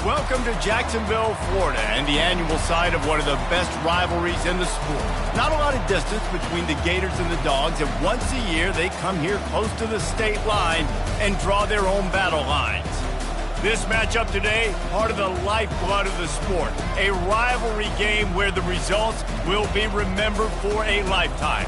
Welcome to Jacksonville, Florida, and the annual site of one of the best rivalries in the sport. Not a lot of distance between the Gators and the Dogs, and once a year they come here close to the state line and draw their own battle lines. This matchup today, part of the lifeblood of the sport, a rivalry game where the results will be remembered for a lifetime.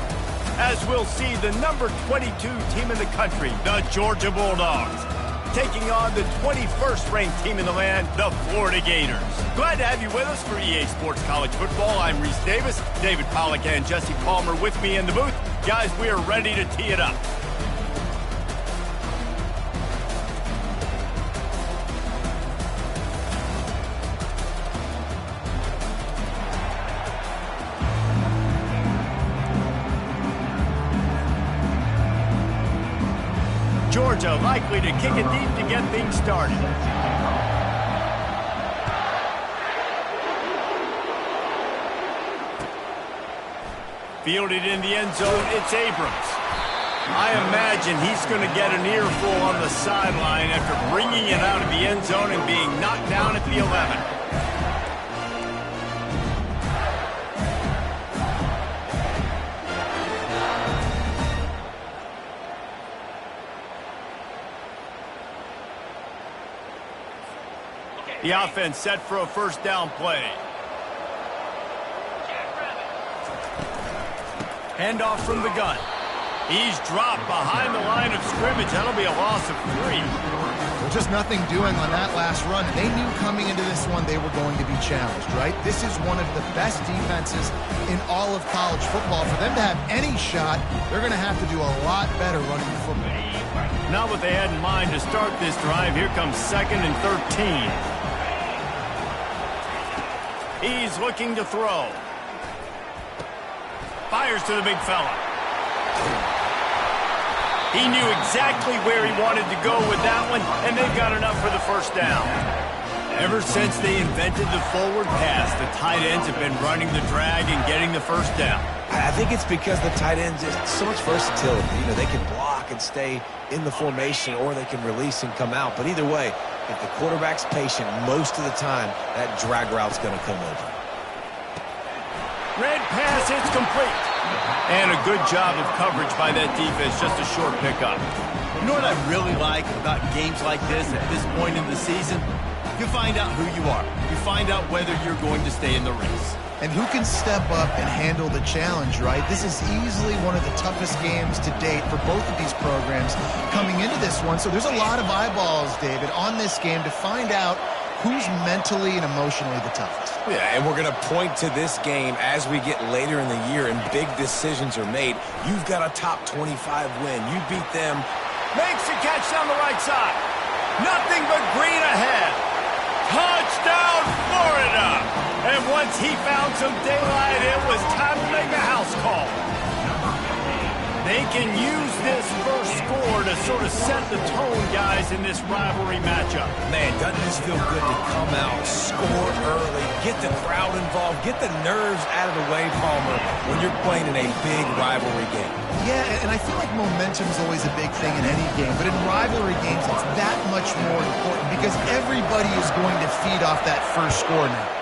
As we'll see the number 22 team in the country, the Georgia Bulldogs, taking on the 21st ranked team in the land, the Florida Gators. Glad to have you with us for EA Sports College Football. I'm Reese Davis, David Pollack and Jesse Palmer with me in the booth. Guys, we are ready to tee it up. Georgia likely to kick it deep to get things started. Fielded in the end zone, it's Abrams. I imagine he's going to get an earful on the sideline after bringing it out of the end zone and being knocked down at the 11. The offense set for a first down play. Handoff from the gun. He's dropped behind the line of scrimmage. That'll be a loss of 3. Well, just nothing doing on that last run. They knew coming into this one they were going to be challenged, right? This is one of the best defenses in all of college football. For them to have any shot, they're going to have to do a lot better running the football. Not what they had in mind to start this drive. Here comes 2nd and 13. He's looking to throw. Fires to the big fella. He knew exactly where he wanted to go with that one, and they've got enough for the first down. Ever since they invented the forward pass, the tight ends have been running the drag and getting the first down. I think it's because the tight ends is so much versatility. You know, they can block and stay in the formation, or they can release and come out. But either way, if the quarterback's patient, most of the time, that drag route's going to come over. Red pass, it's complete. And a good job of coverage by that defense, just a short pickup. You know what I really like about games like this at this point in the season? You find out who you are. You find out whether you're going to stay in the race. And who can step up and handle the challenge, right? This is easily one of the toughest games to date for both of these programs coming into this one. So there's a lot of eyeballs, David, on this game to find out who's mentally and emotionally the toughest. Yeah, and we're going to point to this game as we get later in the year and big decisions are made. You've got a top 25 win. You beat them. Makes the catch down the right side. Nothing but green ahead. Touchdown, Florida! And once he found some daylight, it was time to make a house call. They can use this first score to sort of set the tone, guys, in this rivalry matchup. Man, doesn't this feel good to come out, score early, get the crowd involved, get the nerves out of the way, Palmer, when you're playing in a big rivalry game? Yeah, and I feel like momentum is always a big thing in any game, but in rivalry games, it's that much more important because everybody is going to feed off that first score now.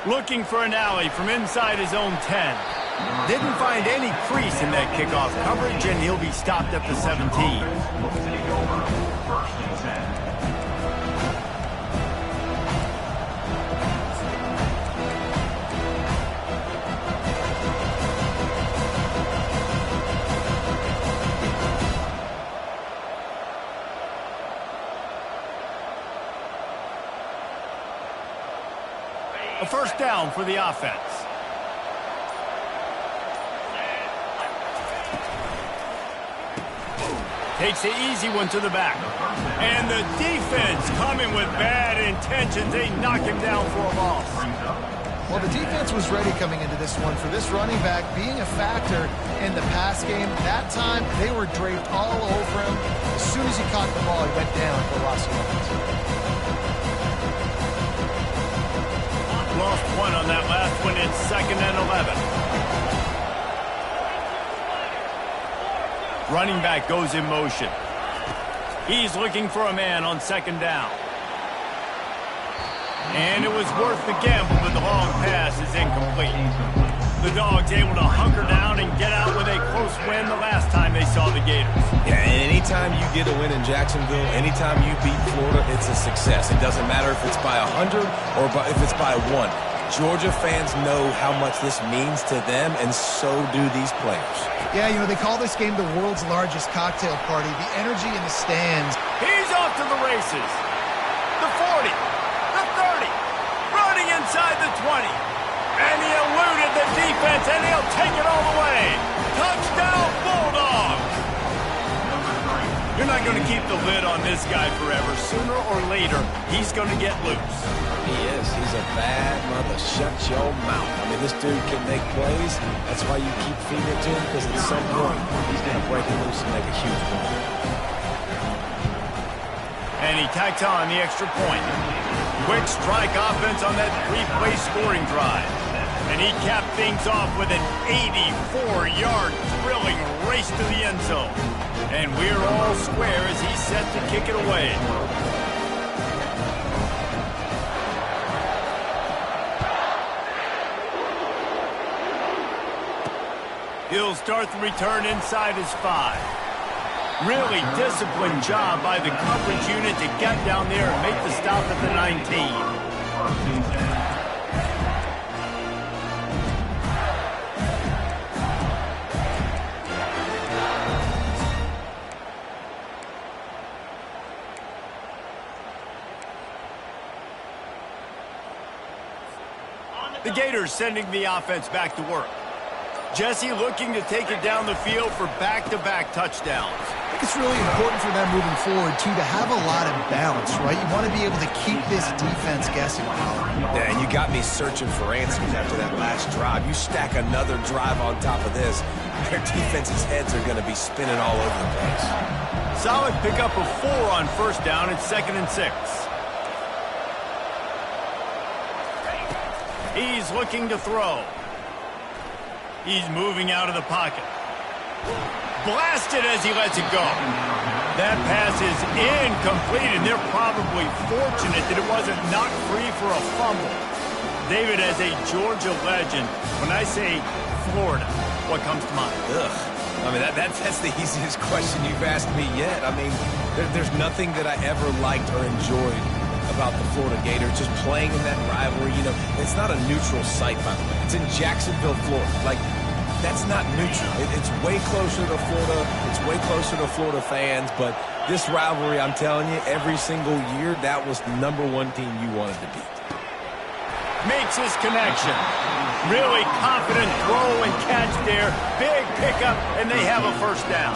Looking for an alley from inside his own 10. Didn't find any crease in that kickoff coverage, and he'll be stopped at the 17. A first down for the offense. Takes the easy one to the back. And the defense coming with bad intentions. They knock him down for a loss. Well, the defense was ready coming into this one for this running back being a factor in the pass game. That time, they were draped all over him. As soon as he caught the ball, he went down for loss of yards. Lost one on that last one. It's 2nd and 11. Running back goes in motion. He's looking for a man on second down. And it was worth the gamble, but the long pass is incomplete. The Dogs able to hunker down and get out with a close win the last time they saw the Gators. Yeah, and anytime you get a win in Jacksonville, anytime you beat Florida, it's a success. It doesn't matter if it's by 100 or if it's by 1. Georgia fans know how much this means to them, and so do these players. Yeah, you know, they call this game the world's largest cocktail party. The energy in the stands. He's off to the races. The 40, the 30, running inside the 20. And he eluded the defense, and he'll take it all the way. Touchdown, Bulldogs! You're not going to keep the lid on this guy forever. Sooner or later, he's going to get loose. He is. He's a bad mother. Shut your mouth. I mean, this dude can make plays. That's why you keep feeding it to him, because at some point, he's going to break it loose and make a huge play. And he tacks on the extra point. Quick strike offense on that three-play scoring drive. And he capped things off with an 84-yard thrilling race to the end zone. And we're all square as he's set to kick it away. He'll start the return inside his 5. Really disciplined job by the coverage unit to get down there and make the stop at the 19. The Gators sending the offense back to work. Jesse looking to take it down the field for back-to-back touchdowns. I think it's really important for them moving forward, too, to have a lot of balance, right? You want to be able to keep this defense guessing. Yeah, and you got me searching for answers after that last drive. You stack another drive on top of this, their defense's heads are going to be spinning all over the place. Solid pickup of 4 on first down and 2nd and 6. He's looking to throw. He's moving out of the pocket. Blasted as he lets it go. That pass is incomplete, and they're probably fortunate that it wasn't knocked free for a fumble. David, as a Georgia legend, when I say Florida, what comes to mind? Ugh. I mean, that's the easiest question you've asked me yet. I mean, there's nothing that I ever liked or enjoyed about the Florida Gators, just playing in that rivalry. You know, it's not a neutral site, by the way. It's in Jacksonville, Florida. Like, that's not neutral. It's way closer to Florida. It's way closer to Florida fans. But this rivalry, I'm telling you, every single year, that was the #1 team you wanted to beat. Makes his connection. Really confident throw and catch there. Big pickup, and they have a first down.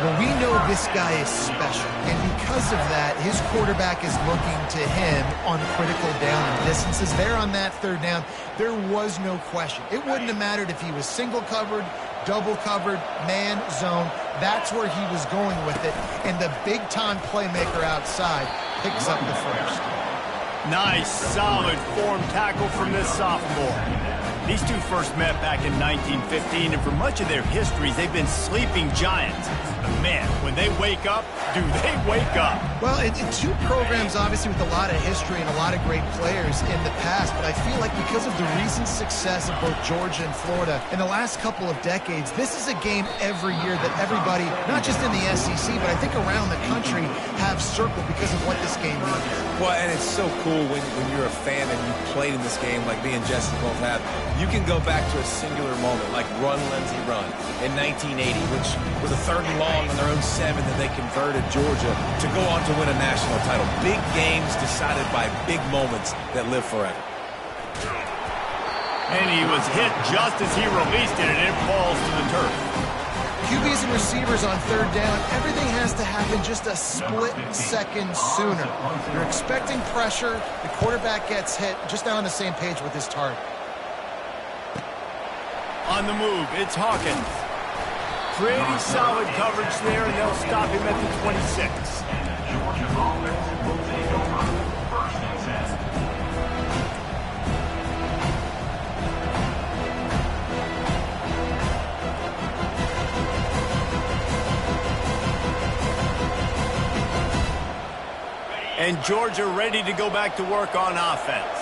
Well, we know this guy is special, and because of that, his quarterback is looking to him on critical down and distances. There on that 3rd down, there was no question. It wouldn't have mattered if he was single covered, double covered, man, zone. That's where he was going with it, and the big-time playmaker outside picks up the first. Nice, solid form tackle from this sophomore. These two first met back in 1915, and for much of their histories, they've been sleeping giants. But man, when they wake up, do they wake up? Well, it's 2 programs, obviously, with a lot of history and a lot of great players in the past, but I feel like because of the recent success of both Georgia and Florida in the last couple of decades, this is a game every year that everybody, not just in the SEC, but I think around the country, have circled because of what this game means. Well, and it's so cool when you're a fan and you played in this game like me and Jesse both have. You can go back to a singular moment like Run, Lindsey, Run in 1980, which was a 3rd and long on their own 7 that they converted Georgia to go on to win a national title. Big games decided by big moments that live forever. And he was hit just as he released it, and it falls to the turf. QBs and receivers on 3rd down, everything has to happen just a split second sooner. You're expecting pressure, the quarterback gets hit, just not on the same page with his target. On the move, it's Hawkins. Pretty solid coverage there, and they'll stop him at the 26. And Georgia ready to go back to work on offense.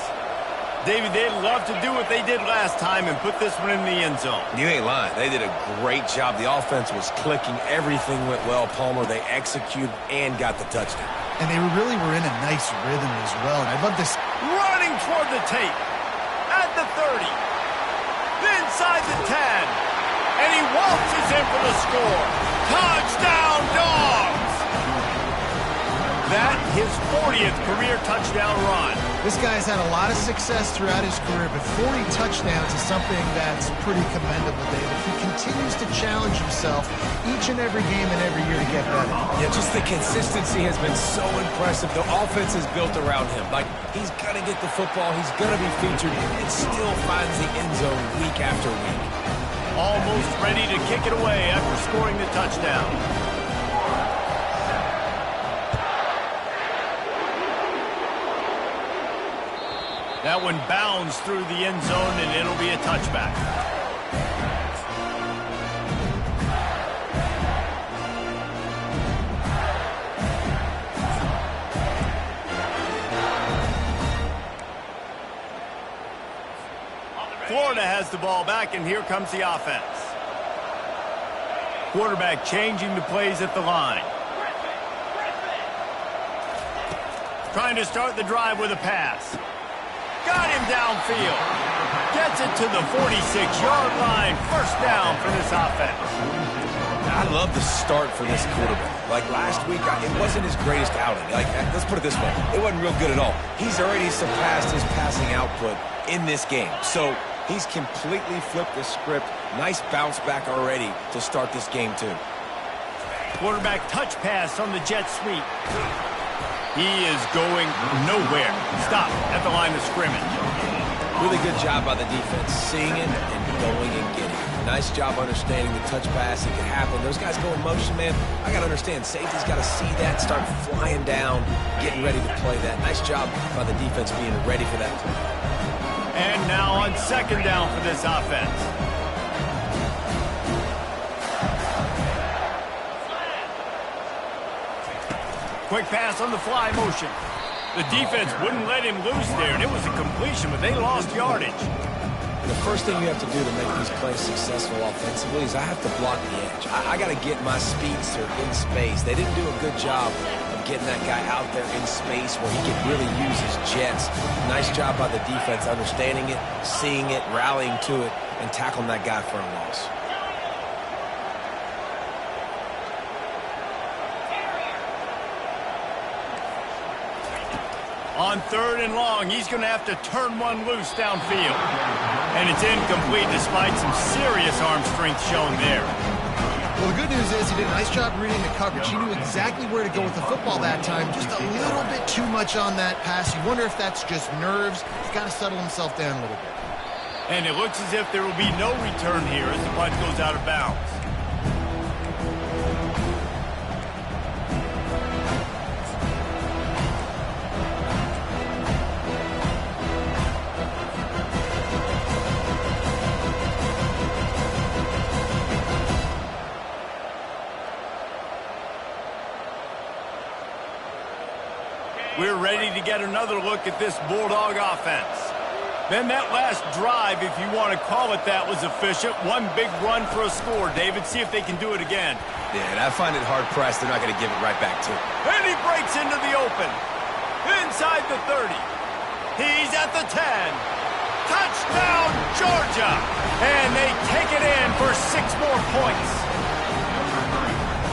David, they'd love to do what they did last time and put this one in the end zone. You ain't lying. They did a great job. The offense was clicking. Everything went well, Palmer. They executed and got the touchdown. And they really were in a nice rhythm as well. And I love this. Running toward the tape. At the 30. Inside the 10. And he waltzes in for the score. Touchdown, Dogs! That his 40th career touchdown run. This guy's had a lot of success throughout his career, but 40 touchdowns is something that's pretty commendable, David. He continues to challenge himself each and every game and every year to get better. Yeah, just the consistency has been so impressive. The offense is built around him. Like, he's going to get the football, he's going to be featured, and still finds the end zone week after week. Almost ready to kick it away after scoring the touchdown. That one bounds through the end zone, and it'll be a touchback. Florida has the ball back, and here comes the offense. Quarterback changing the plays at the line. Trying to start the drive with a pass. Got him downfield. Gets it to the 46-yard line. First down for this offense. I love the start for this quarterback. Like last week, it wasn't his greatest outing. Like, let's put it this way. It wasn't real good at all. He's already surpassed his passing output in this game. So he's completely flipped the script. Nice bounce back already to start this game, too. Quarterback touch pass on the jet sweep. He is going nowhere. Stop at the line of scrimmage. Really good job by the defense, seeing it and going and getting it. Nice job understanding the touch pass. It can happen. Those guys go in motion, man. I got to understand, safety's got to see that, start flying down, getting ready to play that. Nice job by the defense being ready for that play. And now on second down for this offense. Quick pass on the fly motion. The defense wouldn't let him loose there, and it was a completion, but they lost yardage. The first thing you have to do to make these plays successful offensively is I have to block the edge. I got to get my speedster in space. They didn't do a good job of getting that guy out there in space where he could really use his jets. Nice job by the defense understanding it, seeing it, rallying to it, and tackling that guy for a loss. On third and long, he's going to have to turn one loose downfield. And it's incomplete despite some serious arm strength shown there. Well, the good news is he did a nice job reading the coverage. He knew exactly where to go with the football that time. Just a little bit too much on that pass. You wonder if that's just nerves. He's got to settle himself down a little bit. And it looks as if there will be no return here as the punt goes out of bounds. We're ready to get another look at this Bulldog offense. Then that last drive, if you want to call it that, was efficient. One big run for a score. David, see if they can do it again. Yeah, and I find it hard-pressed. They're not going to give it right back to him. And he breaks into the open. Inside the 30. He's at the 10. Touchdown, Georgia! And they take it in for 6 more points.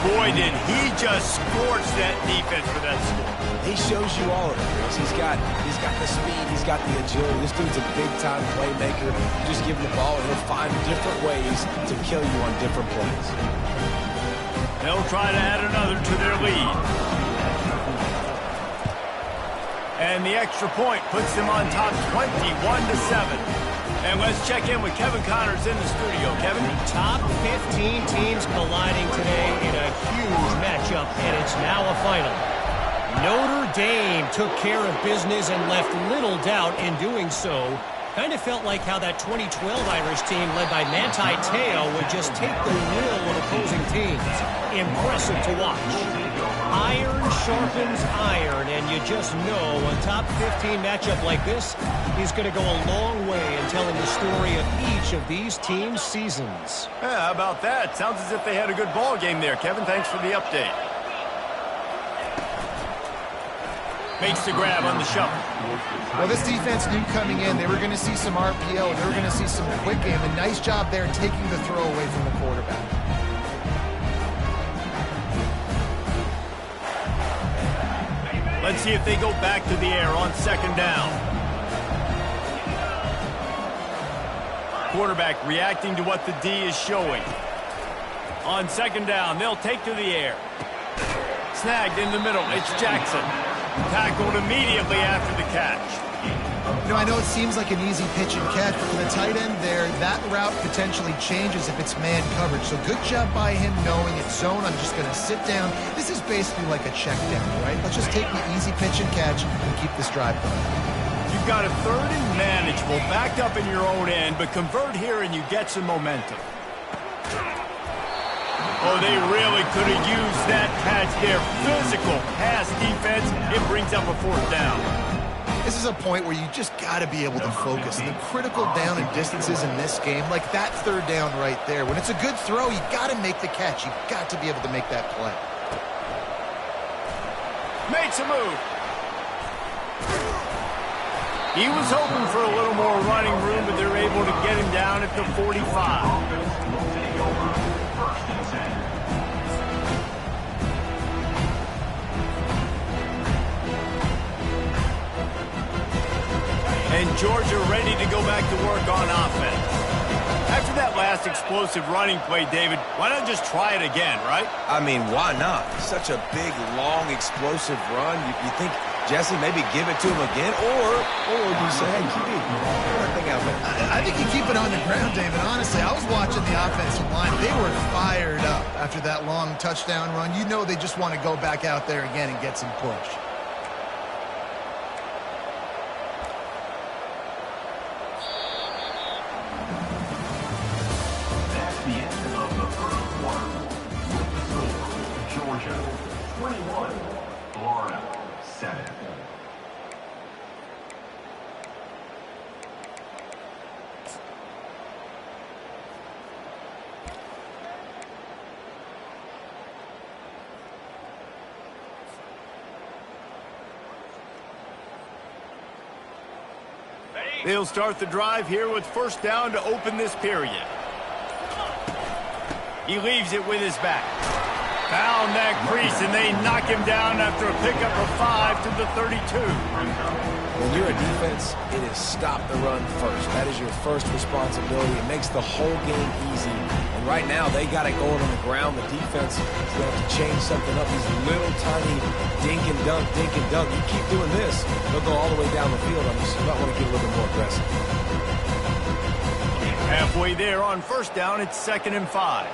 Boy, did he just scorch that defense for that score. He shows you all of it, Chris. He's got the speed, he's got the agility. This dude's a big-time playmaker. You just give him the ball, and he'll find different ways to kill you on different plays. They'll try to add another to their lead. And the extra point puts them on top 21-7. And let's check in with Kevin Connors in the studio. Kevin? Top 15 teams colliding today in a huge matchup, and it's now a final. Notre Dame took care of business and left little doubt in doing so. Kind of felt like how that 2012 Irish team led by Manti Te'o would just take the will of opposing teams. Impressive to watch. Iron sharpens iron, and you just know a top 15 matchup like this is going to go a long way in telling the story of each of these teams' seasons. Yeah, how about that? Sounds as if they had a good ball game there, Kevin. Thanks for the update. Makes the grab on the shuffle. Well, this defense knew coming in they were going to see some RPO. They were going to see some quick game. A nice job there taking the throw away from the quarterback. Let's see if they go back to the air on second down. Quarterback reacting to what the D is showing. On second down, they'll take to the air. Snagged in the middle. It's Jackson. Tackled immediately after the catch. You know, I know it seems like an easy pitch and catch, but for the tight end there, that route potentially changes if it's man coverage. So good job by him knowing it's zone. I'm just going to sit down. This is basically like a check down, right? Let's just take the easy pitch and catch and keep this drive going. You've got a third and manageable, backed up in your own end, but convert here and you get some momentum. Oh, they really could have used that catch there. Physical pass defense. It brings up a fourth down. This is a point where you just got to be able to focus. And the critical down and distances in this game, like that third down right there. When it's a good throw, you got to make the catch. You got to be able to make that play. Makes a move. He was hoping for a little more running room, but they're able to get him down at the 45. And Georgia ready to go back to work on offense. After that last explosive running play, David, why not just try it again, right? I mean, why not? Such a big, long, explosive run. You think, Jesse, maybe give it to him again? Or you say, hey, QB, get that thing out there. I think you keep it on the ground, David. Honestly, I was watching the offensive line. They were fired up after that long touchdown run. You know they just want to go back out there again and get some push. They'll start the drive here with first down to open this period. He leaves it with his back. Found that crease, and they knock him down after a pickup of 5 to the 32. When you're a defense, it is stop the run first. That is your first responsibility. It makes the whole game easy. And right now, they got it going on the ground. The defense is going to have to change something up. These little tiny dink and dunk, dink and dunk. You keep doing this, they'll go all the way down the field on you. So you might want to get a little bit more aggressive. Halfway there on first down, it's 2nd and 5.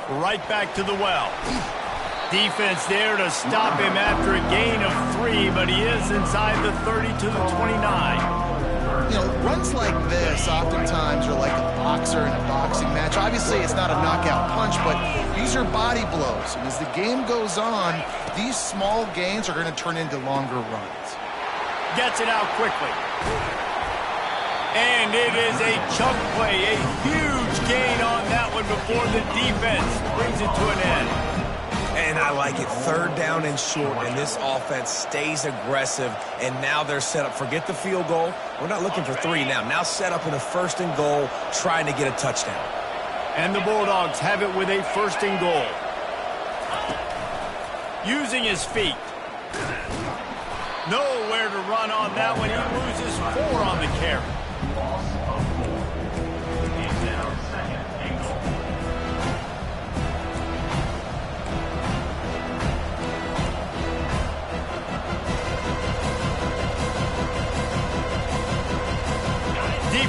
Right back to the well. Defense there to stop him after a gain of 3, but he is inside the 30 to the 29. You know, runs like this oftentimes are like a boxer in a boxing match. Obviously, it's not a knockout punch, but these are body blows. And as the game goes on, these small gains are going to turn into longer runs. Gets it out quickly. And it is a chunk play, a huge gain on that one before the defense brings it to an end. And I like it. 3rd down and short, and this offense stays aggressive, and now they're set up. Forget the field goal. We're not looking for 3 now. Now set up in a 1st and goal, trying to get a touchdown. And the Bulldogs have it with a 1st and goal. Using his feet. Nowhere to run on that one. He loses 4 on the carry.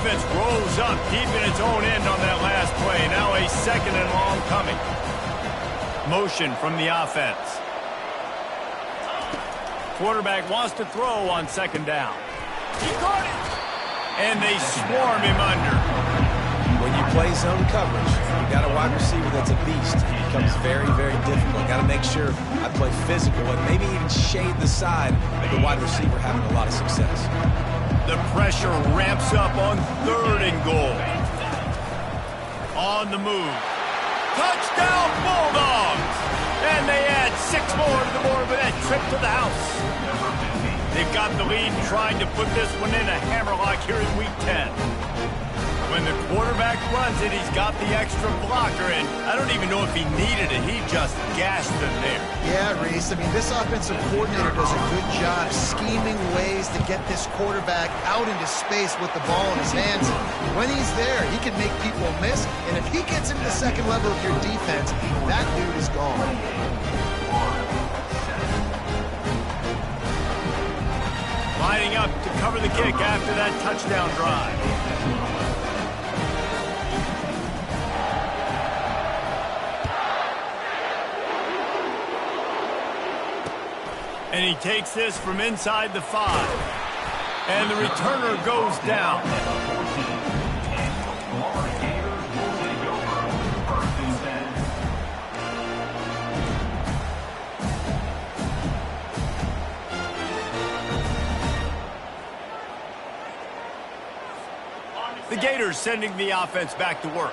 defense rose up, keeping its own end on that last play. Now a second and long coming. Motion from the offense. Quarterback wants to throw on second down. He caught it! And they swarm him under. When you play zone coverage, you got a wide receiver that's a beast. It becomes very, very difficult. Got to make sure I play physical and maybe even shade the side of the wide receiver having a lot of success. The pressure ramps up on third and goal. On the move. Touchdown Bulldogs! And they add 6 more to the board with that trip to the house. They've got the lead trying to put this one in a hammerlock here in Week 10. When the quarterback runs it, he's got the extra blocker, and I don't even know if he needed it. He just gashed them there. Yeah, Reese. I mean, this offensive coordinator does a good job scheming ways to get this quarterback out into space with the ball in his hands. When he's there, he can make people miss, and if he gets into the second level of your defense, that dude is gone. Lining up to cover the kick after that touchdown drive. And he takes this from inside the 5. And the returner goes down. The Gators sending the offense back to work.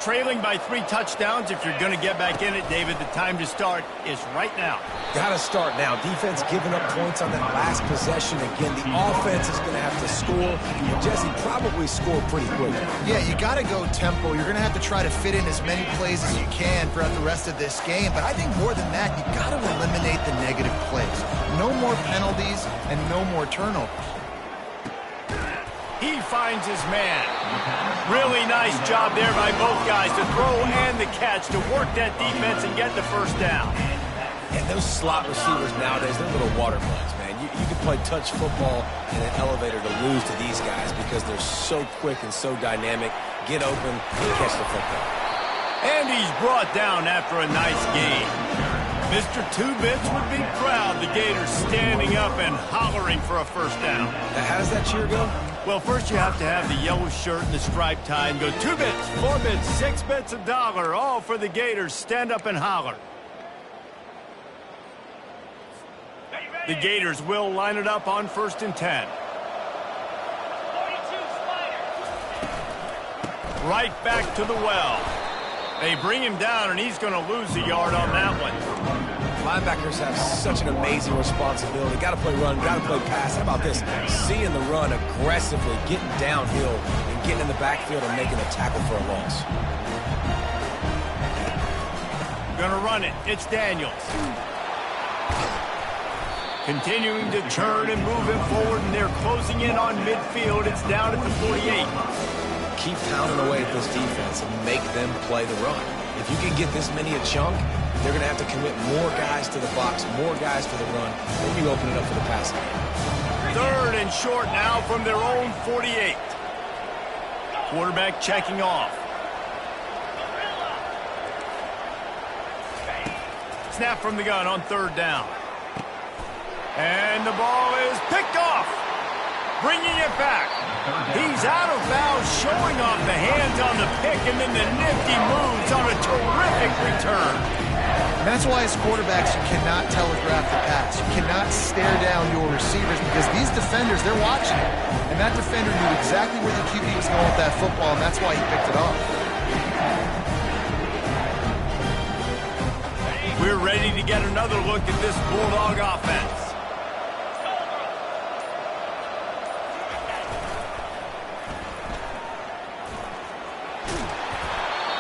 Trailing by 3 touchdowns. If you're going to get back in it, David, the time to start is right now. Got to start now. Defense giving up points on that last possession. Again, the offense is going to have to score. And Jesse, probably score pretty quickly. Yeah, you got to go tempo. You're going to have to try to fit in as many plays as you can throughout the rest of this game. But I think more than that, you got to eliminate the negative plays. No more penalties and no more turnovers. He finds his man. Really nice job there by both guys to throw and the catch to work that defense and get the first down. And those slot receivers nowadays, they're little water bugs, man. You can play touch football in an elevator to lose to these guys because they're so quick and so dynamic. Get open and catch the football. And he's brought down after a nice game. Mr. Two-Bits would be proud. The Gators standing up and hollering for a first down. Now, how does that cheer go? Well, first you have to have the yellow shirt and the striped tie and go 2 bits, 4 bits, 6 bits, $1, all for the Gators. Stand up and holler. The Gators will line it up on 1st and 10. Right back to the well. They bring him down, and he's going to lose a yard on that one. Linebackers have such an amazing responsibility. Got to play run, got to play pass. How about this? Seeing the run aggressively, getting downhill, and getting in the backfield and making a tackle for a loss. Gonna run it. It's Daniels. Continuing to turn and move him forward, and they're closing in on midfield. It's down at the 48. Keep pounding away at this defense and make them play the run. If you can get this many a chunk, they're going to have to commit more guys to the box, more guys to the run. Then you open it up for the passing game. 3rd and short now from their own 48. Quarterback checking off. Snap from the gun on 3rd down. And the ball is picked off. Bringing it back. He's out of bounds, showing off the hands on the pick, and then the nifty moves on a terrific return. And that's why as quarterbacks, you cannot telegraph the pass. You cannot stare down your receivers because these defenders, they're watching it. And that defender knew exactly where the QB was going with that football, and that's why he picked it off. We're ready to get another look at this Bulldog offense.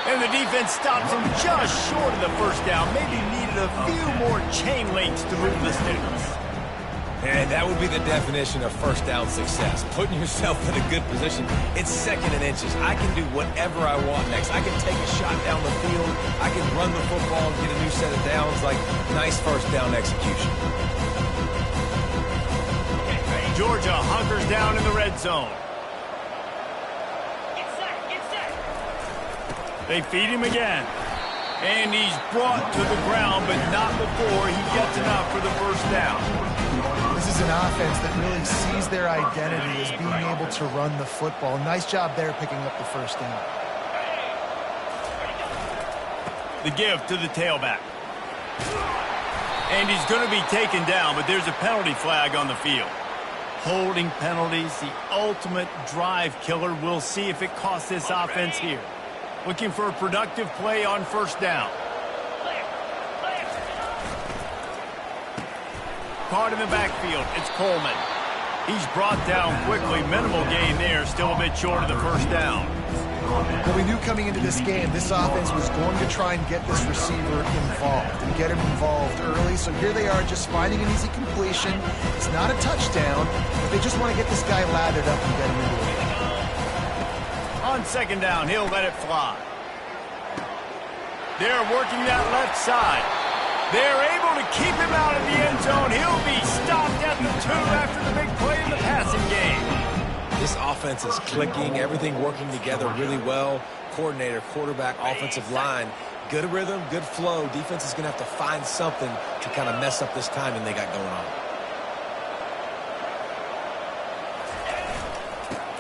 And the defense stops him just short of the first down. Maybe needed a few more chain links to move the sticks. And that would be the definition of first down success. Putting yourself in a good position. It's 2nd and inches. I can do whatever I want next. I can take a shot down the field. I can run the football and get a new set of downs. Like, nice first down execution. Georgia hunkers down in the red zone. They feed him again. And he's brought to the ground, but not before he gets enough for the first down. This is an offense that really sees their identity as being able to run the football. Nice job there picking up the first down. The give to the tailback. And he's going to be taken down, but there's a penalty flag on the field. Holding penalties, the ultimate drive killer. We'll see if it costs this offense here. Looking for a productive play on first down. Caught in the backfield, it's Coleman. He's brought down quickly. Minimal gain there, still a bit short of the first down. Well, we knew coming into this game, this offense was going to try and get this receiver involved and get him involved early. So here they are just finding an easy completion. It's not a touchdown, but they just want to get this guy lathered up and get him into it. On second down, he'll let it fly. They're working that left side. They're able to keep him out of the end zone. He'll be stopped at the 2 after the big play in the passing game. This offense is clicking, everything working together really well. Coordinator, quarterback, offensive line, good rhythm, good flow. Defense is going to have to find something to kind of mess up this timing they got going on.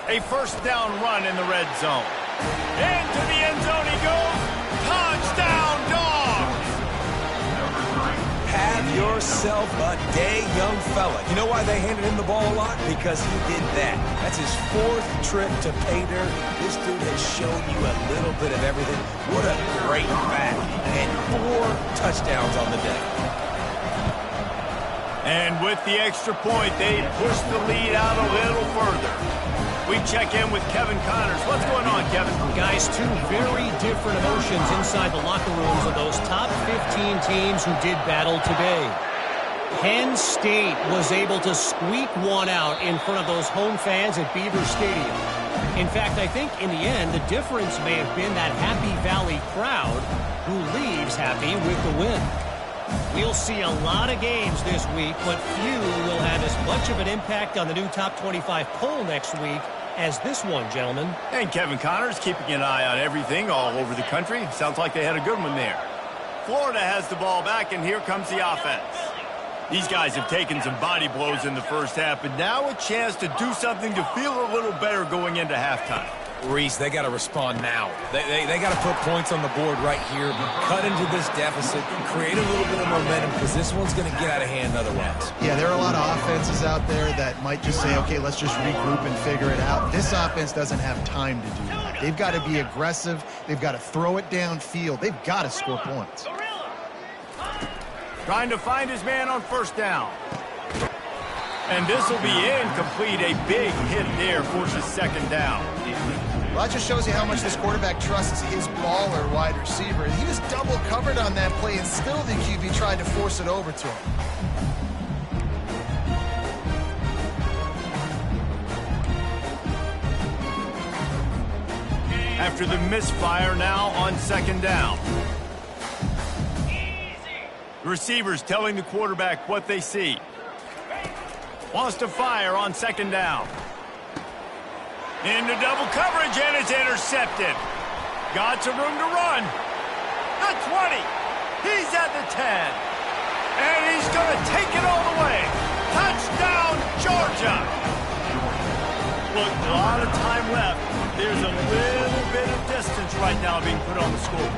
A first down run in the red zone. Into the end zone he goes. Touchdown, Dogs! Have yourself a day, young fella. You know why they handed him the ball a lot? Because he did that. That's his 4th trip to pay dirt. This dude has shown you a little bit of everything. What a great back. And 4 touchdowns on the day. And with the extra point, they push the lead out a little further. We check in with Kevin Connors. What's going on, Kevin? Guys, 2 very different emotions inside the locker rooms of those top 15 teams who did battle today. Penn State was able to squeak one out in front of those home fans at Beaver Stadium. In fact, I think in the end, the difference may have been that Happy Valley crowd who leaves happy with the win. We'll see a lot of games this week, but few will have as much of an impact on the new top 25 poll next week as this one, gentlemen. And Kevin Connors keeping an eye on everything all over the country. Sounds like they had a good one there. Florida has the ball back, and here comes the offense. These guys have taken some body blows in the first half, but now a chance to do something to feel a little better going into halftime. Reese, they got to respond now. They got to put points on the board right here, cut into this deficit, create a little bit of momentum, because this one's going to get out of hand otherwise. Yeah, there are a lot of offenses out there that might just say, okay, let's just regroup and figure it out. This offense doesn't have time to do that. They've got to be aggressive. They've got to throw it downfield. They've got to score points. Trying to find his man on first down. And this will be incomplete. A big hit there forces second down. Well, that just shows you how much this quarterback trusts his baller wide receiver. He was double covered on that play, and still the QB tried to force it over to him. After the misfire, now on second down. The receiver's telling the quarterback what they see. Wants to fire on second down. Into double coverage, and it's intercepted. Got some room to run. The 20. He's at the 10. And he's going to take it all the way. Touchdown, Georgia. Look, a lot of time left. There's a little bit of distance right now being put on the score.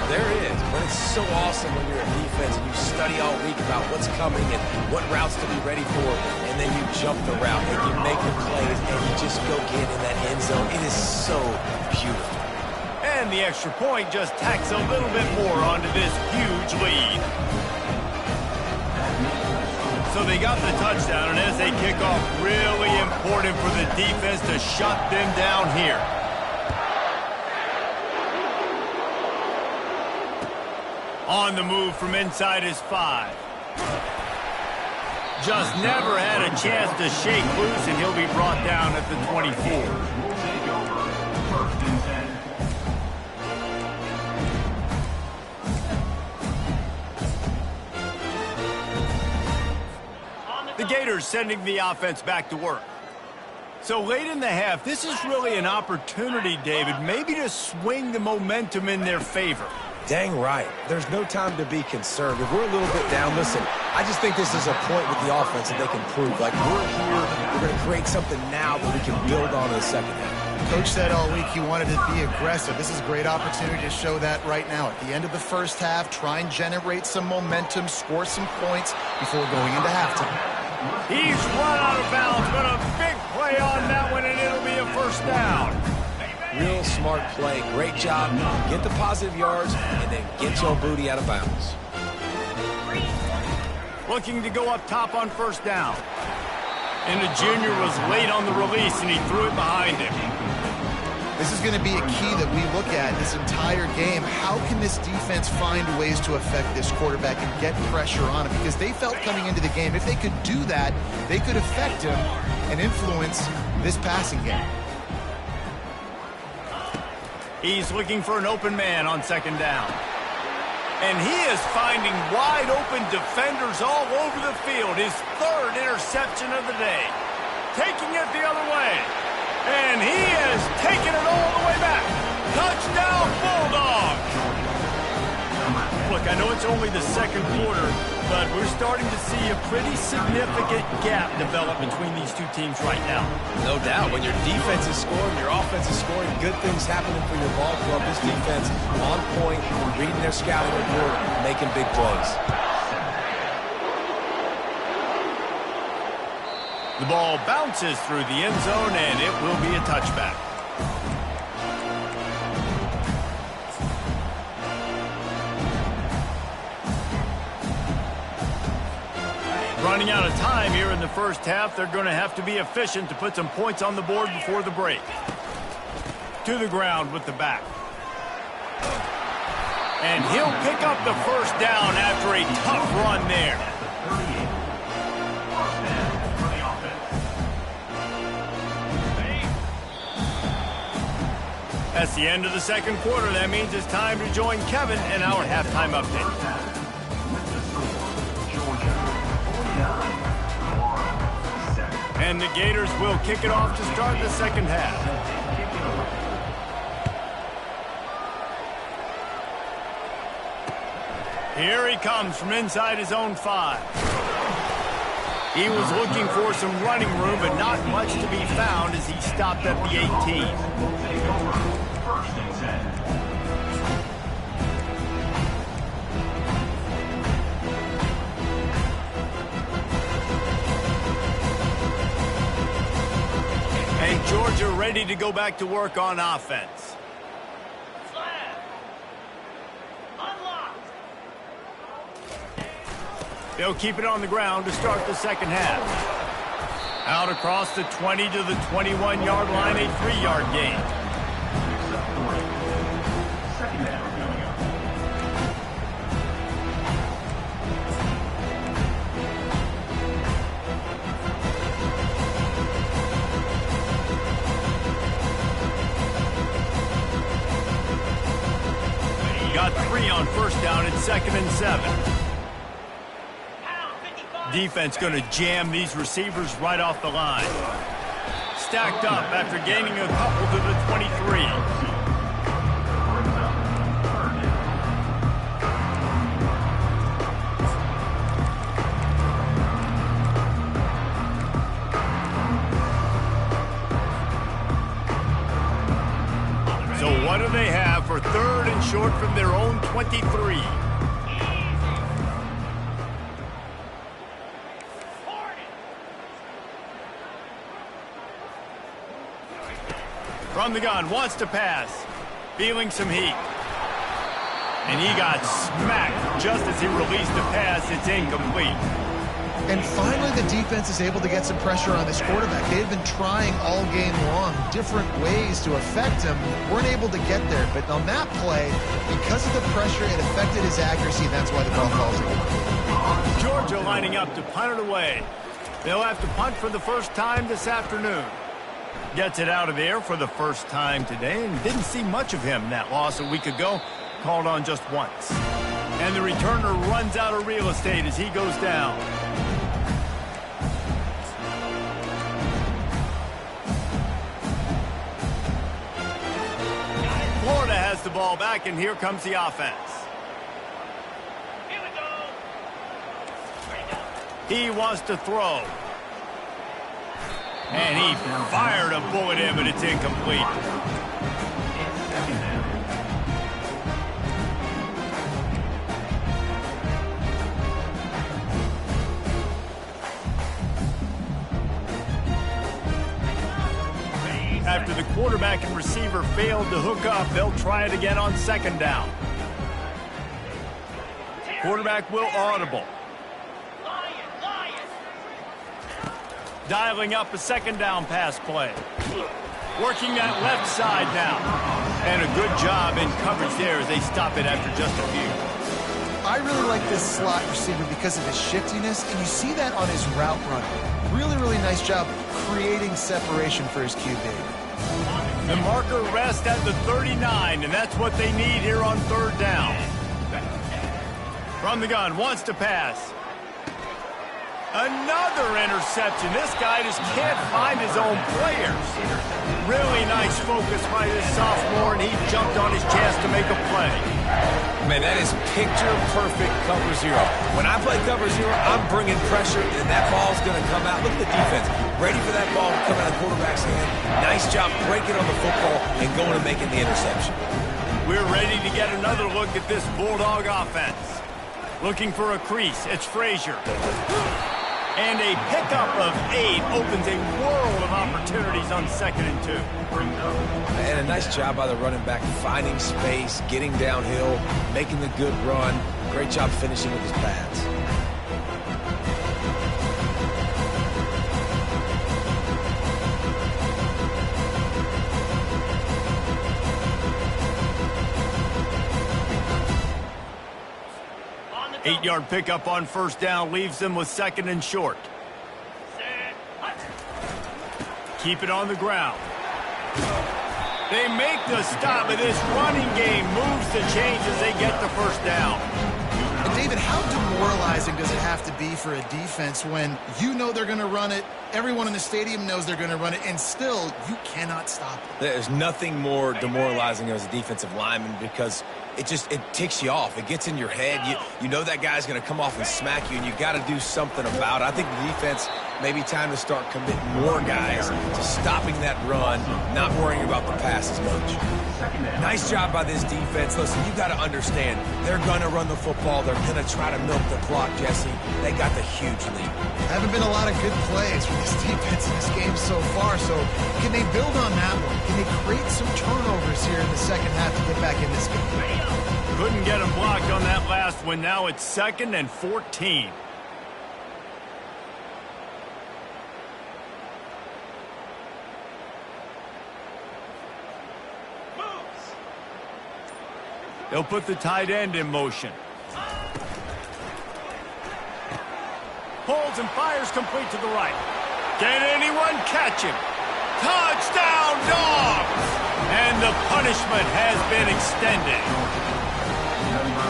There is, but it's so awesome when you're a defense and you study all week about what's coming and what routes to be ready for, and then you jump the route and you make the plays and you just go get in that end zone. It is so beautiful. And the extra point just tacks a little bit more onto this huge lead. So they got the touchdown, and as they kick off, really important for the defense to shut them down here. On the move from inside his 5. Just never had a chance to shake loose, and he'll be brought down at the 24. The Gators sending the offense back to work. So late in the half, this is really an opportunity, David, maybe to swing the momentum in their favor. Dang right. There's no time to be concerned. If we're a little bit down, listen, I just think this is a point with the offense that they can prove. Like, we're here, we're going to create something now that we can build on in the second half. Coach said all week he wanted to be aggressive. This is a great opportunity to show that right now. At the end of the first half, try and generate some momentum, score some points before going into halftime. He's run out of bounds, but a big play on that one, and it'll be a first down. Real smart play. Great job. Get the positive yards, and then get your booty out of bounds. Looking to go up top on first down. And the junior was late on the release, and he threw it behind him. This is going to be a key that we look at this entire game. How can this defense find ways to affect this quarterback and get pressure on him? Because they felt coming into the game, if they could do that, they could affect him and influence this passing game. He's looking for an open man on second down. And he is finding wide open defenders all over the field. His third interception of the day. Taking it the other way. And he is taking it all the way back. Touchdown, Bulldogs! Look, I know it's only the second quarter, but we're starting to see a pretty significant gap develop between these two teams right now. No doubt. When your defense is scoring, your offense is scoring, good things happening for your ball club. This defense on point, reading their scouting report, making big plays. The ball bounces through the end zone, and it will be a touchback. Running out of time here in the first half, they're going to have to be efficient to put some points on the board before the break. To the ground with the back. And he'll pick up the first down after a tough run there. That's the end of the second quarter. That means it's time to join Kevin in our halftime update. And the Gators will kick it off to start the second half. Here he comes from inside his own 5. He was looking for some running room, but not much to be found as he stopped at the 18. And Georgia ready to go back to work on offense. They'll keep it on the ground to start the second half. Out across the 20 to the 21-yard line, a 3-yard gain. Got 3 on first down at 2nd and 7. Defense going to jam these receivers right off the line. Stacked up after gaining a couple to the 23. So what do they have for 3rd and short from their own 23? From the gun, wants to pass. Feeling some heat. And he got smacked just as he released the pass. It's incomplete. And finally, the defense is able to get some pressure on this quarterback. They've been trying all game long different ways to affect him. Weren't able to get there. But on that play, because of the pressure, it affected his accuracy, and that's why the ball falls in. Georgia lining up to punt it away. They'll have to punt for the first time this afternoon. Gets it out of the air for the first time today, and didn't see much of him. That loss a week ago, called on just once. And the returner runs out of real estate as he goes down. the ball back, and here comes the offense. He wants to throw. And he fired a bullet in, but it's incomplete. After the quarterback and receiver failed to hook up, they'll try it again on second down. Quarterback will audible. Dialing up a second down pass play. Working that left side now. And a good job in coverage there as they stop it after just a few. I really like this slot receiver because of his shiftiness, and you see that on his route run. Really, really nice job creating separation for his QB. The marker rests at the 39, and that's what they need here on third down. From the gun, wants to pass. Another interception. This guy just can't find his own players. Really nice focus by this sophomore, and he jumped on his chance to make a play. Man, that is picture-perfect cover zero. When I play cover zero, I'm bringing pressure, and that ball's going to come out. Look at the defense. Ready for that ball to come out of the quarterback's hand. Nice job breaking on the football and going and making the interception. We're ready to get another look at this Bulldog offense. Looking for a crease. It's Frazier. And a pickup of 8 opens a world of opportunities on 2nd and 2. And a nice job by the running back, finding space, getting downhill, making the good run. Great job finishing with his pads. Eight-yard pickup on first down leaves them with 2nd and short. Keep it on the ground. They make the stop, and this running game moves the chains as they get the first down. And David, how demoralizing does it have to be for a defense when you know they're going to run it, everyone in the stadium knows they're going to run it, and still you cannot stop it? There's nothing more demoralizing as a defensive lineman because it ticks you off. It gets in your head. You know that guy's going to come off and smack you, and you got to do something about it. I think the defense may be time to start committing more guys to stopping that run, not worrying about the pass as much. Nice job by this defense. Listen, you got to understand, they're going to run the football. They're going to try to milk the clock, Jesse. They got the huge lead. Haven't been a lot of good plays from this defense in this game so far, so can they build on that one? Can they create some turnovers here in the second half to get back in this game? Couldn't get him blocked on that last one. Now it's 2nd and 14. They'll put the tight end in motion. Holds and fires complete to the right. Can anyone catch him? Touchdown, Dogs! And the punishment has been extended.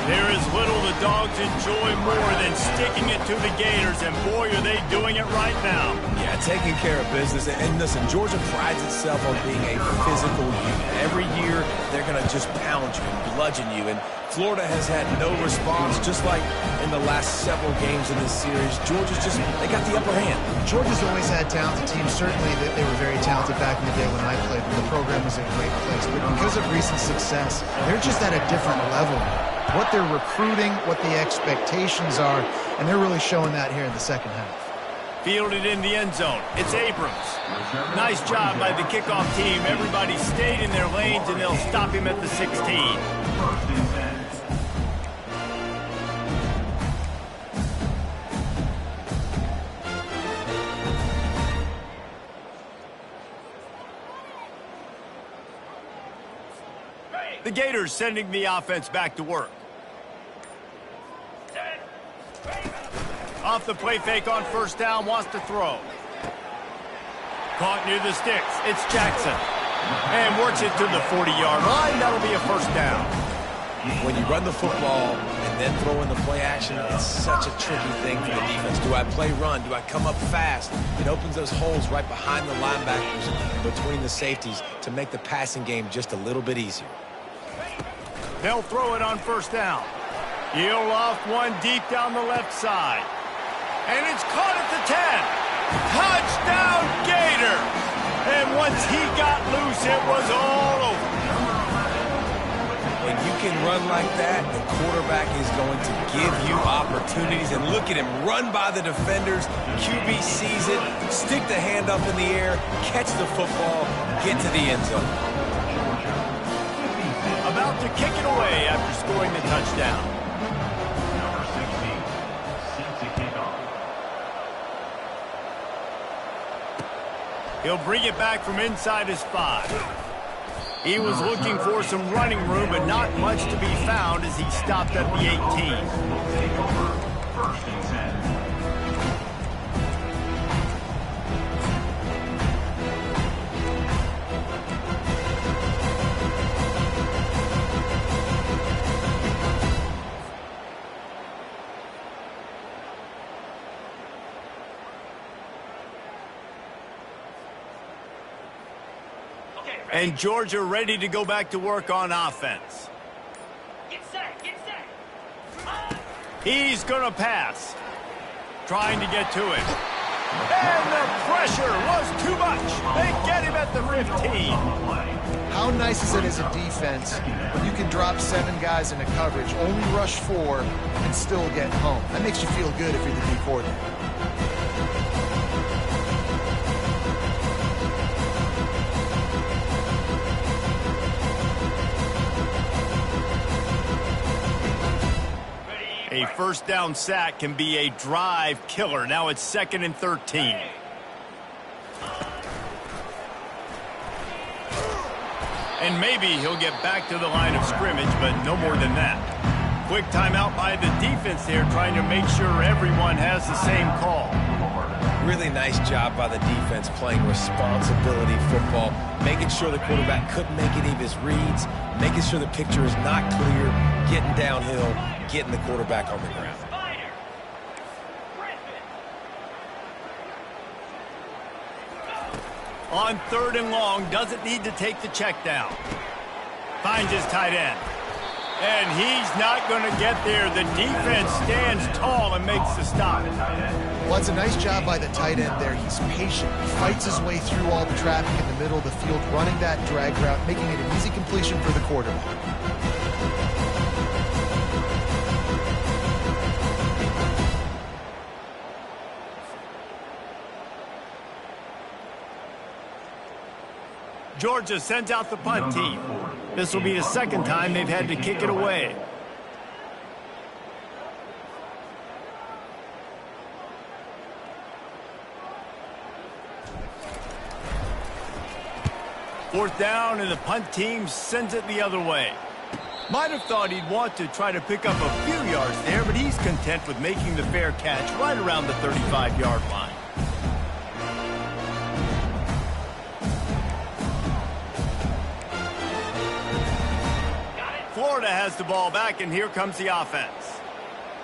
There is little the Dogs enjoy more than sticking it to the Gators, and boy, are they doing it right now. Yeah, taking care of business. And listen, Georgia prides itself on being a physical unit. Every year, they're going to just pound you and bludgeon you. And Florida has had no response, just like in the last several games in this series. They got the upper hand. Georgia's always had talented teams. Certainly, they were very talented back in the day when I played. The program was in a great place. But because of recent success, they're just at a different level. What they're recruiting, what the expectations are, and they're really showing that here in the second half. Fielded in the end zone. It's Abrams. Nice job by the kickoff team. Everybody stayed in their lanes, and they'll stop him at the 16. The Gators sending the offense back to work. Off the play fake on first down, wants to throw. Caught near the sticks. It's Jackson. And works it to the 40-yard line. That'll be a first down. When you run the football and then throw in the play action, it's such a tricky thing for the defense. Do I play run? Do I come up fast? It opens those holes right behind the linebackers, between the safeties, to make the passing game just a little bit easier. They'll throw it on first down. He'll off one deep down the left side. And it's caught at the 10. Touchdown, Gator! And once he got loose, it was all over. When you can run like that, the quarterback is going to give you opportunities. And look at him run by the defenders. QB sees it, stick the hand up in the air, catch the football, get to the end zone. About to kick it away after scoring the touchdown. He'll bring it back from inside his 5. He was looking for some running room, but not much to be found as he stopped at the 18. First and 10. And Georgia ready to go back to work on offense. Get set, get set. He's going to pass. Trying to get to it. And the pressure was too much. They get him at the 15. How nice is it as a defense when you can drop 7 guys into coverage, only rush 4, and still get home? That makes you feel good if you're the D coordinator. A first down sack can be a drive killer. Now it's 2nd and 13. And maybe he'll get back to the line of scrimmage, but no more than that. Quick timeout by the defense there, trying to make sure everyone has the same call. Really nice job by the defense playing responsibility football, making sure the quarterback couldn't make any of his reads, making sure the picture is not clear, getting downhill, getting the quarterback on the ground. On 3rd and long, doesn't need to take the check down. Finds his tight end. And he's not going to get there. The defense stands tall and makes the stop. Well, it's a nice job by the tight end there. He's patient. He fights his way through all the traffic in the middle of the field, running that drag route, making it an easy completion for the quarterback. Georgia sends out the punt team. This will be the 2nd time they've had to kick it away. Fourth down, and the punt team sends it the other way. Might have thought he'd want to try to pick up a few yards there, but he's content with making the fair catch right around the 35-yard line. Florida has the ball back, and here comes the offense.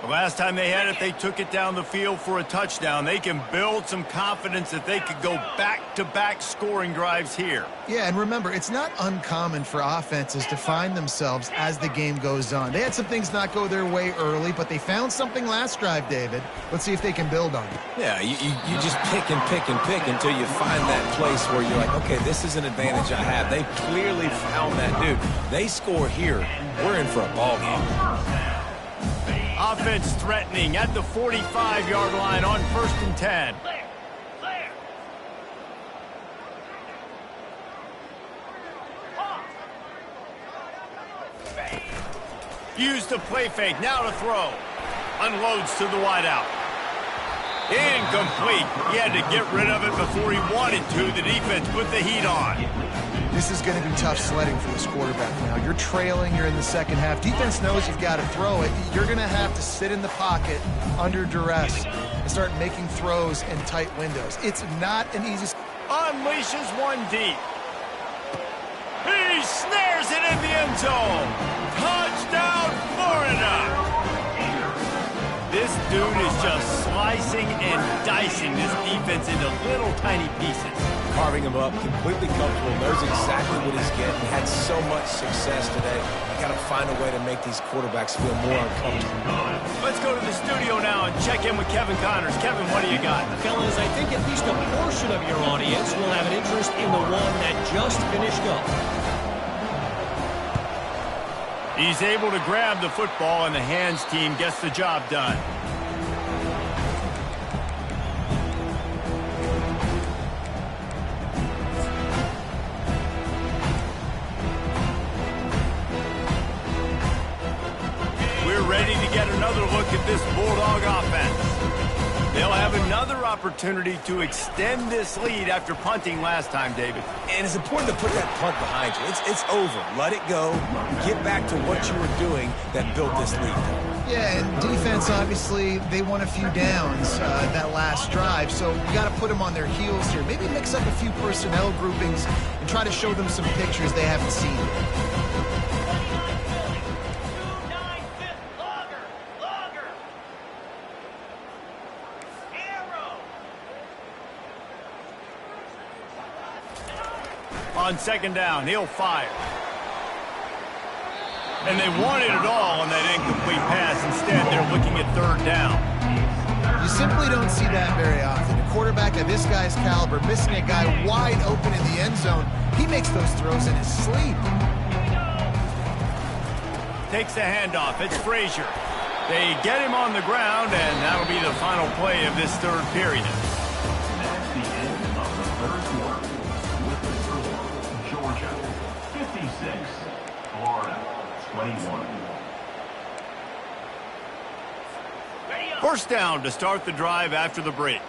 The last time they had it, they took it down the field for a touchdown. They can build some confidence that they could go back-to-back scoring drives here. Yeah, and remember, it's not uncommon for offenses to find themselves as the game goes on. They had some things not go their way early, but they found something last drive, David. Let's see if they can build on it. Yeah, you just pick and pick and pick until you find that place where you're like, okay, this is an advantage I have. They clearly found that dude. They score here, we're in for a ball game. Offense threatening at the 45-yard line on 1st and 10. Used the play fake, now to throw. Unloads to the wideout. Incomplete. He had to get rid of it before he wanted to. The defense put the heat on. This is going to be tough sledding for this quarterback now. You're trailing, you're in the second half. Defense knows you've got to throw it. You're going to have to sit in the pocket under duress and start making throws in tight windows. It's not an easy... Unleashes one deep. He snares it in the end zone. Touchdown, Florida. This dude is just slicing and dicing this defense into little tiny pieces. carving him up, completely comfortable, knows exactly what he's getting, had so much success today. You got to find a way to make these quarterbacks feel more uncomfortable. Let's go to the studio now and check in with Kevin Connors. Kevin, what do you got? Fellas, I think at least a portion of your audience will have an interest in the one that just finished up. He's able to grab the football, and the hands team gets the job done. We're ready to get another look at this Bulldog offense. They'll have another opportunity to extend this lead after punting last time, David. And it's important to put that punt behind you. It's over. Let it go. Get back to what you were doing that built this lead. Yeah, and defense, obviously, they won a few downs that last drive, so you got to put them on their heels here. Maybe mix up a few personnel groupings and try to show them some pictures they haven't seen yet. On second down, he'll fire. And they wanted it all on that incomplete pass. Instead, they're looking at third down. You simply don't see that very often. A quarterback of this guy's caliber missing a guy wide open in the end zone. He makes those throws in his sleep. Takes the handoff. It's Frazier. They get him on the ground, and that'll be the final play of this third period. That's the end of the third quarter. With the score, Georgia 56, Florida 21. First down to start the drive after the break.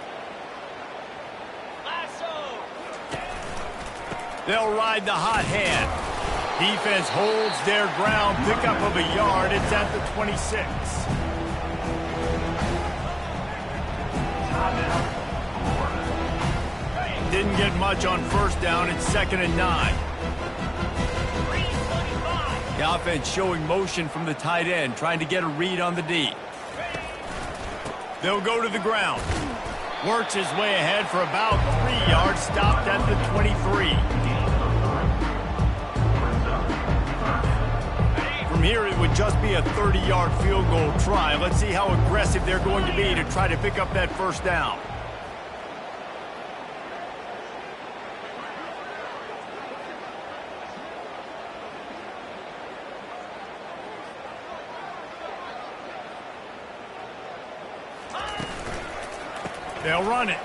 They'll ride the hot hand. Defense holds their ground. Pickup of a yard. It's at the 26. Didn't get much on first down. It's 2nd and 9. The offense showing motion from the tight end, trying to get a read on the D. They'll go to the ground. Works his way ahead for about 3 yards. Stopped at the 23. From here, it would just be a 30-yard field goal try. Let's see how aggressive they're going to be to try to pick up that first down. They'll run it.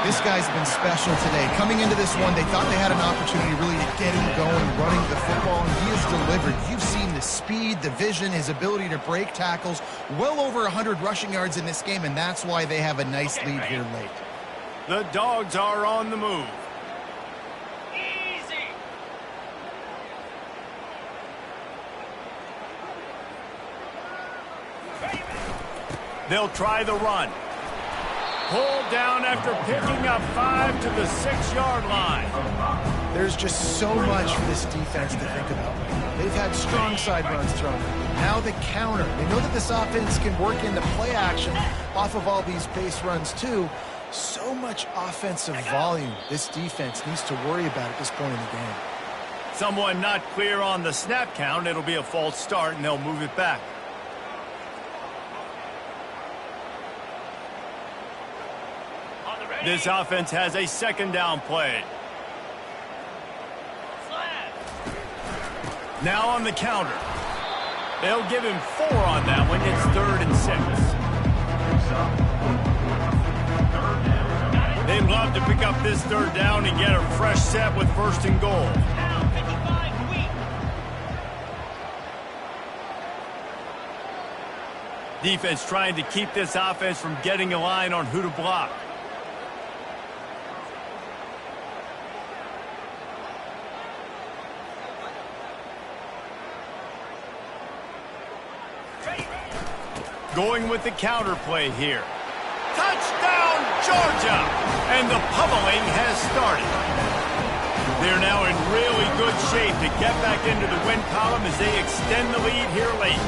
This guy's been special today. Coming into this one, they thought they had an opportunity really to get him going, running the football, and he has delivered. You've seen the speed, the vision, his ability to break tackles. Well over 100 rushing yards in this game, and that's why they have a nice lead here late. The Dogs are on the move. They'll try the run. Pulled down after picking up 5 to the 6-yard line. There's just so much for this defense to think about. They've had strong side runs thrown. Now the counter. They know that this offense can work into play action off of all these base runs too. So much offensive volume this defense needs to worry about at this point in the game. Someone not clear on the snap count. It'll be a false start, and they'll move it back. This offense has a second down play. Now on the counter. They'll give him 4 on that one. It's 3rd and 6. They'd love to pick up this third down and get a fresh set with 1st and goal. Defense trying to keep this offense from getting a line on who to block. Going with the counter play here. Touchdown, Georgia! And the pummeling has started. They're now in really good shape to get back into the win column as they extend the lead here late.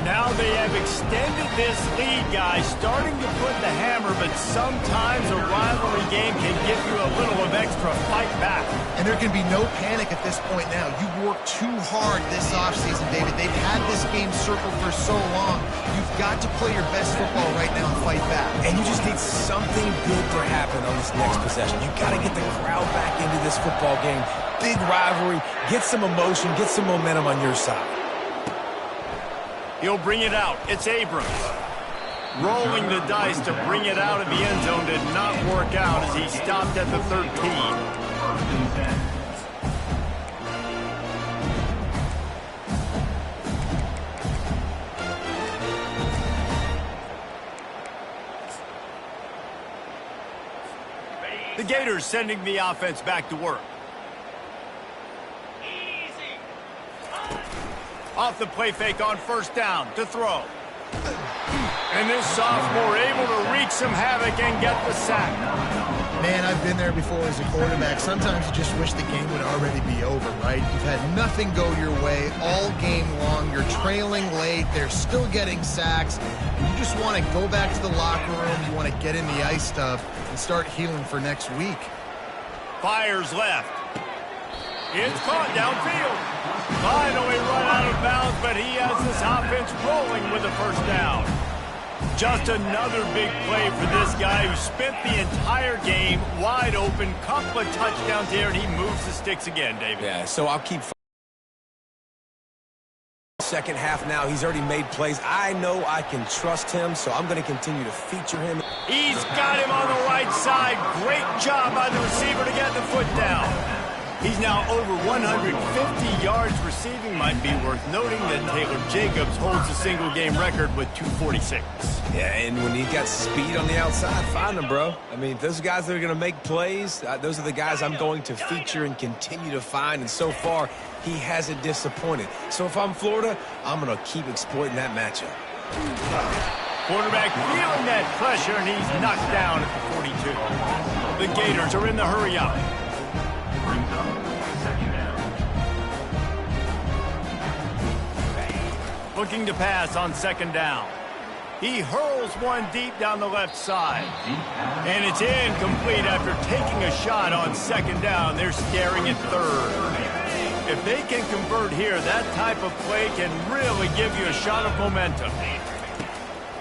Now they have extended this lead, guys, starting to put the hammer, but sometimes a rivalry game can give you a little of extra fight back. And there can be no panic at this point now. You worked too hard this offseason, David. They've had this game circled for so long. You've got to play your best football right now and fight back. And you just need something good to happen on this next possession. You got to get the crowd back into this football game. Big rivalry. Get some emotion. Get some momentum on your side. He'll bring it out. It's Abrams. Rolling the dice to bring it out of the end zone did not work out as he stopped at the 13. The Gators sending the offense back to work. Off the play fake on first down to throw. And this sophomore able to wreak some havoc and get the sack. Man, I've been there before as a quarterback. Sometimes you just wish the game would already be over, right? You've had nothing go your way all game long. You're trailing late. They're still getting sacks. You just want to go back to the locker room. You want to get in the ice stuff and start healing for next week. Fires left. It's caught downfield. Finally run out of bounds, but he has this offense rolling with a first down. Just another big play for this guy who spent the entire game wide open. Couple of touchdowns here, and he moves the sticks again, David. Yeah, so I'll keep second half now. He's already made plays. I know I can trust him, so I'm going to continue to feature him. He's got him on the right side. Great job by the receiver to get the foot down. He's now over 150 yards receiving. Might be worth noting that Taylor Jacobs holds a single-game record with 246. Yeah, and when you got speed on the outside, find them, bro. I mean, those guys that are going to make plays, those are the guys I'm going to feature and continue to find. And so far, he hasn't disappointed. So if I'm Florida, I'm going to keep exploiting that matchup. Quarterback feeling that pressure, and he's knocked down at the 42. The Gators are in the hurry-up. Looking to pass on second down. He hurls one deep down the left side. And it's incomplete after taking a shot on second down. They're staring at third. If they can convert here, that type of play can really give you a shot of momentum.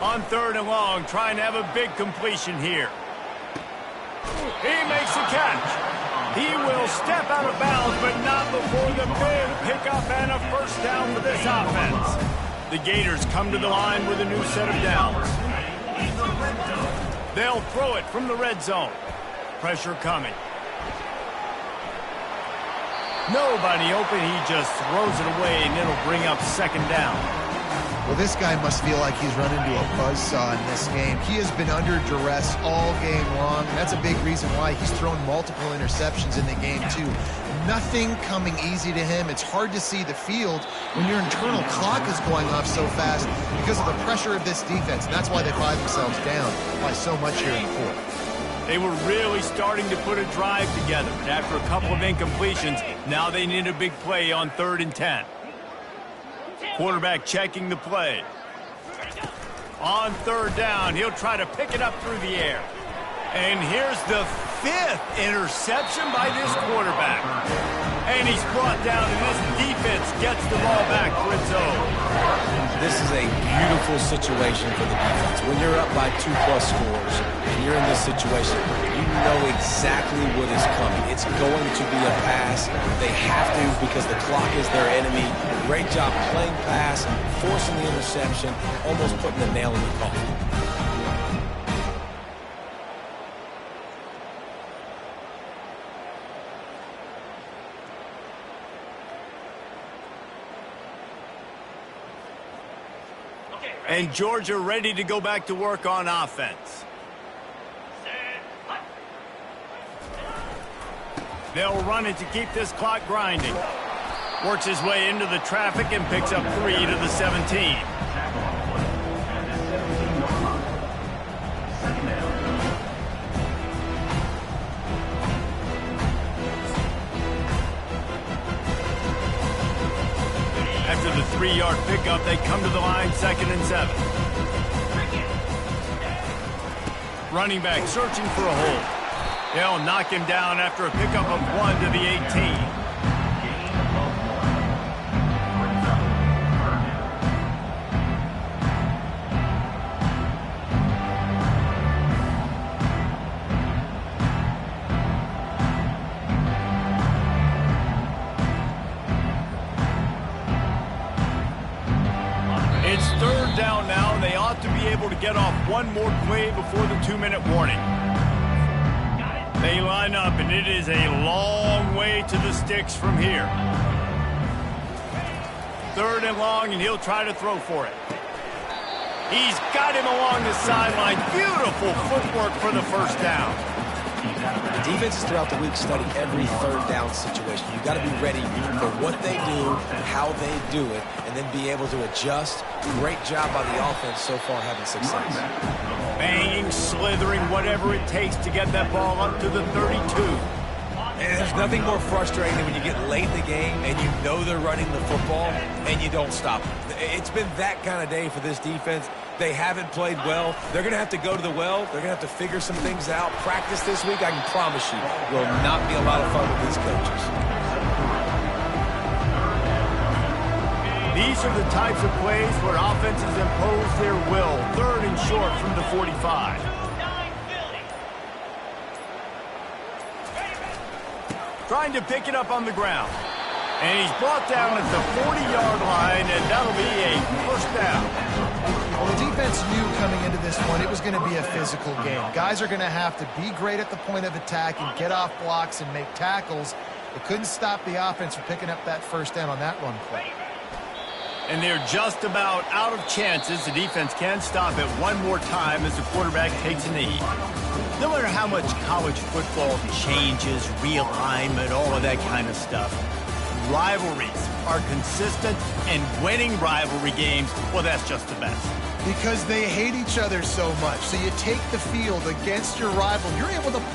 On third and long, trying to have a big completion here. He makes the catch. He will step out of bounds, but not before the big pickup and a first down for this offense. The Gators come to the line with a new set of downs. They'll throw it from the red zone. Pressure coming. Nobody open. He just throws it away, and it'll bring up second down. Well, this guy must feel like he's run into a buzzsaw in this game. He has been under duress all game long. That's a big reason why he's thrown multiple interceptions in the game, too. Nothing coming easy to him. It's hard to see the field when your internal clock is going off so fast because of the pressure of this defense. And that's why they find themselves down by so much here in the fourth. They were really starting to put a drive together. But after a couple of incompletions, now they need a big play on 3rd and 10. Quarterback checking the play. On third down, he'll try to pick it up through the air. And here's the 5th interception by this quarterback. And he's brought down, and this defense gets the ball back for its own. This is a beautiful situation for the defense. When you're up by 2+ scores and you're in this situation, you know exactly what is coming. It's going to be a pass. They have to because the clock is their enemy. Great job playing pass, forcing the interception, almost putting the nail in the coffin. And Georgia ready to go back to work on offense. They'll run it to keep this clock grinding. Works his way into the traffic and picks up 3 to the 17. After the 3-yard pickup. They come to the line 2nd and 7. Running back searching for a hole. They'll knock him down after a pickup of 1 to the 18. It's 3rd down now, and they ought to be able to get off one more play before the 2-minute warning. They line up, and it is a long way to the sticks from here. 3rd and long, and he'll try to throw for it. He's got him along the sideline. Beautiful footwork for the first down. The defenses throughout the week study every 3rd down situation. You've got to be ready for what they do, how they do it, and then be able to adjust. Great job by the offense so far having success. Banging, slithering, whatever it takes to get that ball up to the 32. And there's nothing more frustrating than when you get late in the game and you know they're running the football and you don't stop them. It's been that kind of day for this defense. They haven't played well. They're going to have to go to the well. They're going to have to figure some things out. Practice this week, I can promise you, will not be a lot of fun with these coaches. These are the types of plays where offenses impose their will. 3rd and short from the 45. Trying to pick it up on the ground. And he's brought down at the 40-yard line, and that'll be a first down. Well, the defense knew coming into this one it was going to be a physical game. Guys are going to have to be great at the point of attack and get off blocks and make tackles. They couldn't stop the offense from picking up that first down on that run play. And they're just about out of chances. The defense can stop it one more time as the quarterback takes a knee. No matter how much college football changes, realignment, all of that kind of stuff, rivalries are consistent, and winning rivalry games, well, that's just the best. Because they hate each other so much. So you take the field against your rival. You're able to